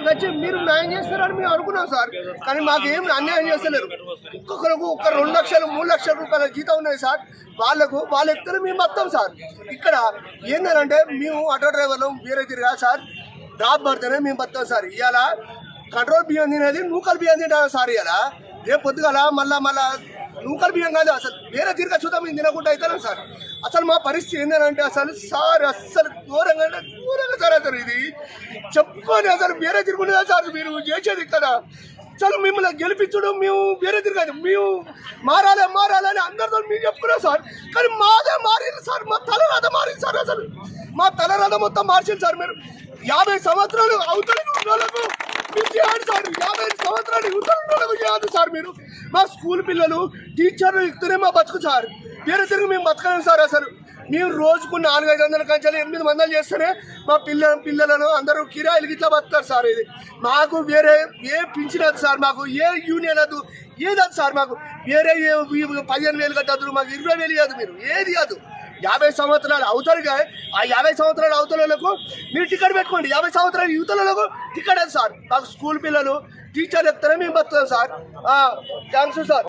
ఇక్కడికి వచ్చి మీరు న్యాయం చేస్తారని మేము అనుకున్నాం సార్. కానీ మాకేం అన్యాయం చేస్తలేరు. ఒక్కొక్కరికి ఒక 2 లక్షలు 3 లక్షల రూపాయల జీతం ఉన్నాయి సార్. వాళ్ళు ఎత్తున మేము వస్తాం సార్. ఇక్కడ ఏంటంటే మేము ఆటో డ్రైవర్లు వేరే తిరిగా సార్. డ్రాప్ పడితేనే మేము వస్తాం సార్. ఇవాళ కంట్రోల్ బియ్యం తినేది నూకలు బియ్యం తింటాం సార్. ఇవాళ రేపు పొద్దుగల మళ్ళా నూకలు బియ్యం కాదు, అసలు వేరే తిరిగా చూద్దాం మేము తినకుండా అవుతాం సార్. అసలు మా పరిస్థితి ఏంటంటే అసలు ఘోరంగా సార్. అసలు ఇది చెప్పుకొని అసలు వేరే తిరుగుతుందా సార్ మీరు చేసేది ఇక్కడ. అసలు మిమ్మల్ని గెలిపించడు మేము వేరే తిరగదు, మేము మారాలని అందరితో మేము చెప్పుకున్నాం సార్. కానీ మాదే మారింది సార్, మా తలరాత మారింది సార్. అసలు మా తలరాత మొత్తం మార్చింది సార్. మీరు 50 సంవత్సరాలు అవతల ఉన్నోళ్ళకు మీరు చేయండి సార్. 50 సంవత్సరాలు యువతల ఉన్నోళ్ళకు చేయాలి సార్. మీరు మా స్కూల్ పిల్లలు టీచర్లు ఇస్తూనే మా బతుకు సార్. వేరే తిరిగి మేము బతకలేము సార్. అసలు మేము రోజుకు 400-500 కంచాలు 800 చేస్తేనే మా పిల్లలను అందరూ కిరాయిలు ఇట్లా బతుకుతారు సార్. ఇది మాకు వేరే ఏ పింఛన్ వద్దు సార్, మాకు ఏ యూనియన్ వద్దు, ఏదదు సార్. మాకు వేరే 15,000 కట్టద్దు, మాకు 20,000 ఇవ్వదు. మీరు ఏది కాదు. 50 సంవత్సరాలు అవతలగా ఆ 50 సంవత్సరాల అవతలకు మీరు టికెట్ పెట్టుకోండి. 50 సంవత్సరాల యువతలకు టికెట్ అది సార్. మాకు స్కూల్ పిల్లలు టీచర్లు ఎత్తారని మేము బతున్నాం సార్. Thanks sir.